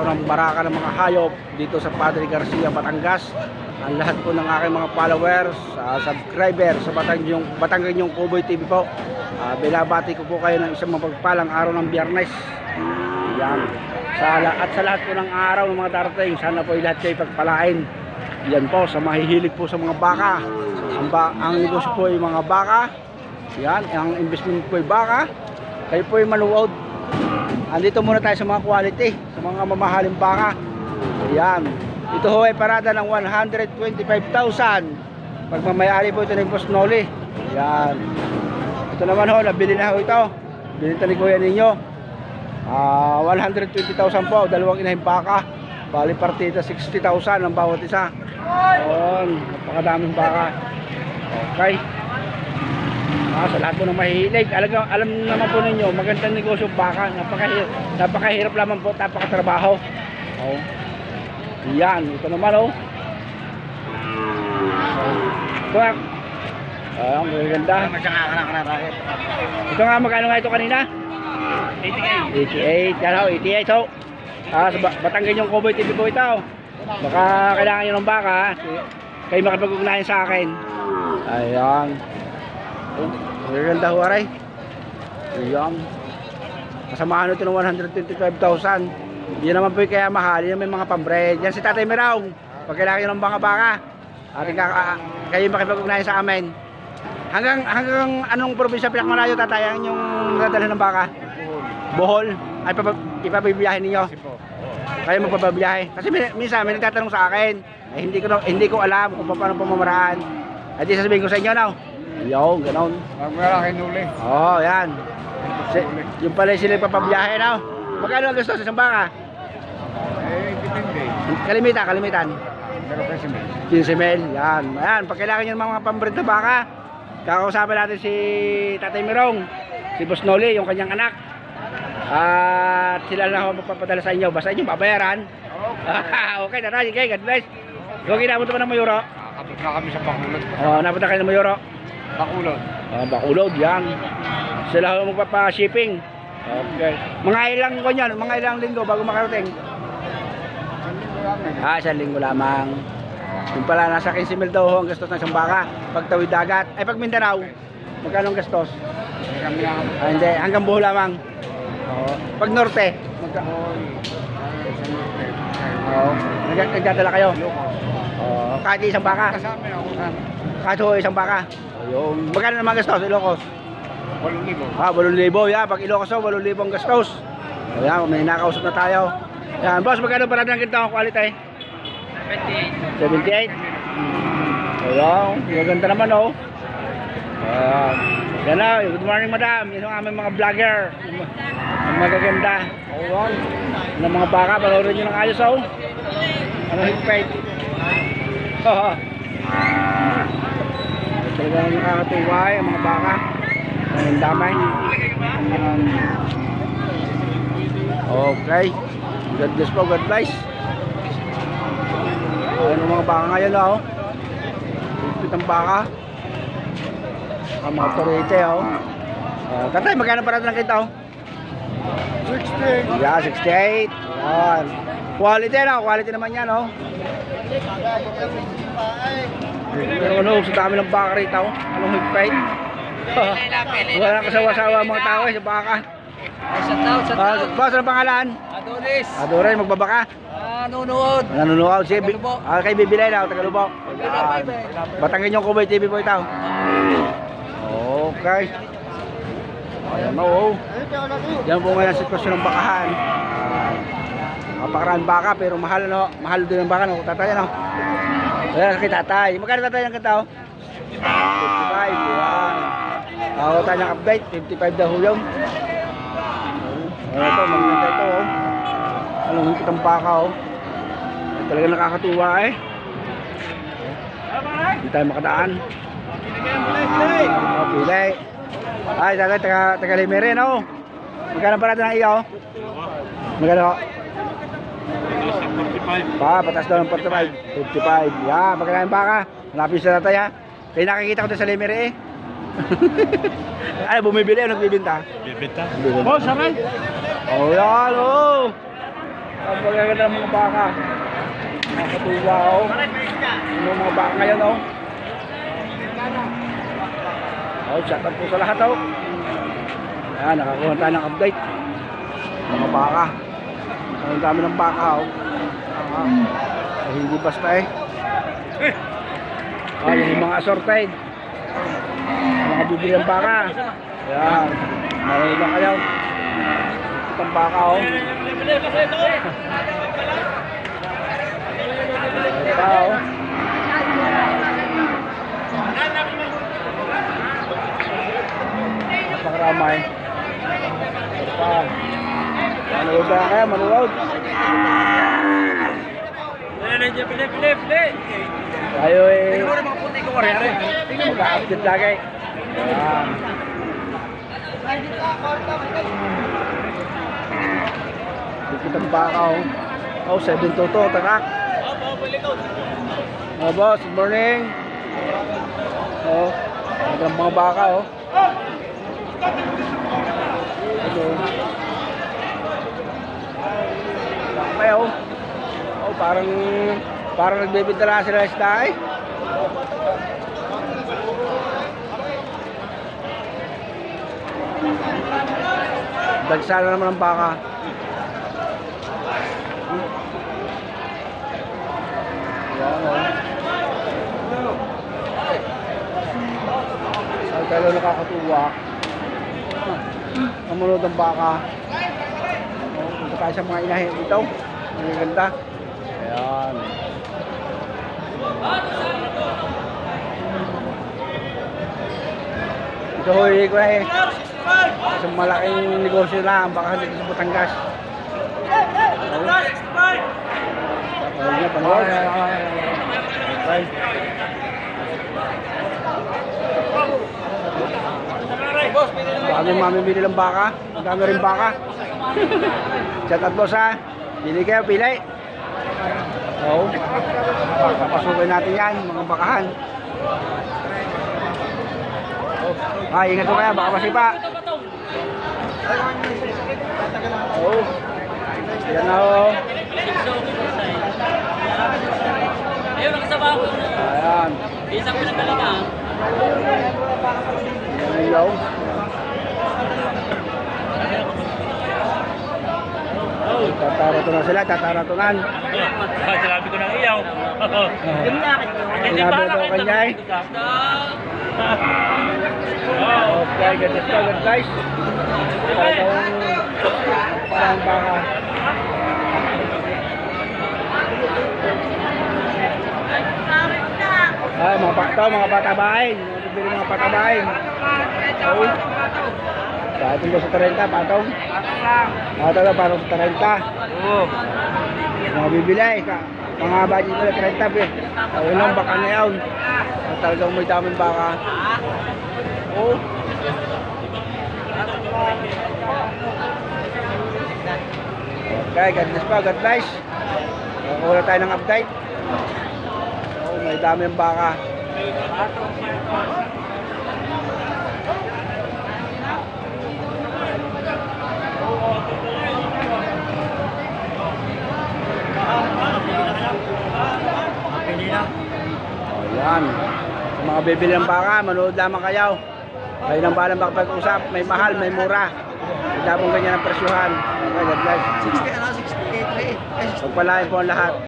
ng baraka ng mga hayop dito sa Padre Garcia, Batangas. Ang lahat po ng aking mga followers, subscriber sa Batangganyong Kuboy TV po. Binabati ko po kayo ng isang mapagpalang araw ng Biyernes. Yan. At sa lahat po ng araw ng mga darating, sana po lahat kayo pagpalain. Yan po, sa mahihilig po sa mga baka. Ang negosyo po ay mga baka. Yan, ang investment po ay baka. Kayo po ay manuod. Andito muna tayo sa mga quality, sa mga mamahaling baka. Yan. Ito ho ay parada ng 125,000. Pagmamayari po ito ng Boss Noli. Yan. Ito naman ho, nabili na ho ito. Binita ni Kuya ninyo. 120,000 po, dalawang inahing baka. Bali partida 60,000 ang bawat isa. Yan, napakadaming baka. Okay. Sa lahat po ng mahihilig, alam naman po ninyo, magandang negosyo baka. Napakahirap lamang po, napakatrabaho. Yan, ito naman Ito ang maganda. Ito nga, magkano nga ito kanina? 88. Yan ho, 88 ho. Sa Batangganyong Kuboy TV po ito. Baka kailangan nyo ng baka, kayo makipag-ugnayan sa akin. Ayan. Maganda ho, aray. Ayan. Kasamahan ito ng 125,000. Hindi naman po kaya mahal. Yan may mga pambred. Yan si Tatay Miraong. Pag kailangan nyo ng mga baka, kayo makipag-ugnayan sa amin. Hanggang anong probinsya pinakamalayo, Tatay, ang yung nadadala ng baka? Bohol. Ay ipabibiyahin ninyo. Kayo magpapabiyahe. Kasi minsan may nagtatanong sa akin, hindi ko alam kung paano pamamaraan. At sasabihin ko sa inyo now. Yo, ganon. Magmalaki nuli. Yan. Yung pala sila papabiyahe now. Magkano ang gusto sa isang baka? Depende. Kalimitan. 15 mil. Yan. Ayan, pag kailangan nyo ng mga pambred na baka, kakausapin natin si Tatay Mirong, si Boss Noli, yung kanyang anak. At sila lang ako magpapadala sa inyo. Basta inyo babayaran. Okay, tara, sige, God bless. Okay, napunta pa ng Mayuro. Nakapunta na kami sa Bakulod. Napunta kayo ng Mayuro. Bakulod. Bakulod, yan. Sila ako magpapa-shipping. Okay. Mga ilang linggo bago makarating? Isang linggo lamang. Yung pala, nasa 15 mil daw ang gastos ng isang baka. Pag tawid dagat. Ay, pag Mindanao, magkano ang gastos? Hindi, hanggang Bohol lamang. Pag Norte, nagdadala kayo? Kahit isang baka? Kahit isang baka? Magkano naman gastos? Ilocos? 8,000. 8,000. Yan, pag Ilocos 8,000 ang gastos. Ayan, may nakausap na tayo. Yan, boss, magkano parada ng ginto ang quality? 78. Ayan, maganda naman yan na, good morning madam. Yan ang aming mga vlogger. Ang magaganda. Ayan, ng mga baka, panoorin nyo ng ayos Ano higpit? Talagang nakakatuwa ang mga baka. Ang damay. Okay. God bless po, God bless. Ano mga baka ngayon higpit ang baka. Ang mga torete Tatay, magkano parada ng kita 60. Yeah, 68. Yan. Quality quality naman yan Pero sa dami ng baka rito anong higpit? Wala nang kasawa-sawa mga tao sa baka. Boss, ano pangalan? Adonis, magbabaka? Nanonood. Kay Bibilay Tagalubo. Batangganyong Kuboy TV po ito. Okay. Ayan Yan po ngayon ang sitwasyon ng bakahan. Napakaraan baka pero mahal din ang baka Tatay Ayan kay Tatay. Magkano Tatay ng kanta 55. Yan. Tayo ng update 55 daw yun. Ito, maganda ito Anong higpit ang baka Talaga nakakatuwa Hindi tayo makadaan. Pilay. Ay, taga Limere Magkano parada ng iyo? Magkano? 45. Patas daw ng 45. 55. Yan, magkano yung baka? Hanapin sa Tatay Kaya nakikita ko doon sa Limere Ay, bumibili o nagbibinta? Bibenta. Oh, saray. Yan Ang magaganda ng mga baka. Mga katuwa oh. Yung mga baka ngayon oh. Oh, shout out po sa lahat oh. Ayan, nakakuha tayo ng update. Mga baka. Ang dami ng baka oh. Hindi basta eh. Yung mga assorted. Mga bibili ng baka. Ayan. Mayroon lang kayo. Itong baka oh. Ito oh. Napakaramay. Ito. Manood na kayo, manood. Tayo eh. Tingnan mo ka-update lagi. Ayan. Dikit ang baka oh. Oh, 722, tarak. Oh, boss, good morning. Oh, ang mga baka oh. Ito. Baka oh. Oh, parang nagbebenta na sila isda eh. Dagsa na naman ang baka. Ayan o. Ay, talo nakakatuwa. Kamunod ang baka. Punta tayo sa mga inahin dito. Ang ganda. Ayan. Ito huli ko eh. Isang malaking negosyo na ang baka dito sa Batangas. Ayun na, panawag. Okay. Baka may mamimili ng baka. Ang dami rin baka. Shout out boss ha. Pili kayo, pili. Oo. Papasukin natin yan, mga bakahan. Ingat ko kaya, baka masipa. Oo. Yan na o. Ayun, nakasama ako. Ayan. Isang pinagalingan. Yan ilaw. Tatarato na sila, tataratonan. Sinabi ko ng iyaw. Sinabi ito kanya eh. Okay, ganit ka, good guys. Parang baka. Ay, mga patabain. Bibili mga patabain. Oo. Patong ba sa 30, patong? Patong lang, patong sa 30. Oo. Mga bibili, mga budget nila 30. Ayun lang, baka na yun. Talagang may daming baka. Oo. Okay, God bless pa, God bless. Wala tayo ng update. Oo, may dami ang baka. Ayan. Sa mga bibili ng baka, manood lamang kayo. Kayo nang balang makapag-usap. May mahal, may mura. Hindi ganyan ang presyuhan. Okay, God bless. 60 68 Pagpalain po ang lahat.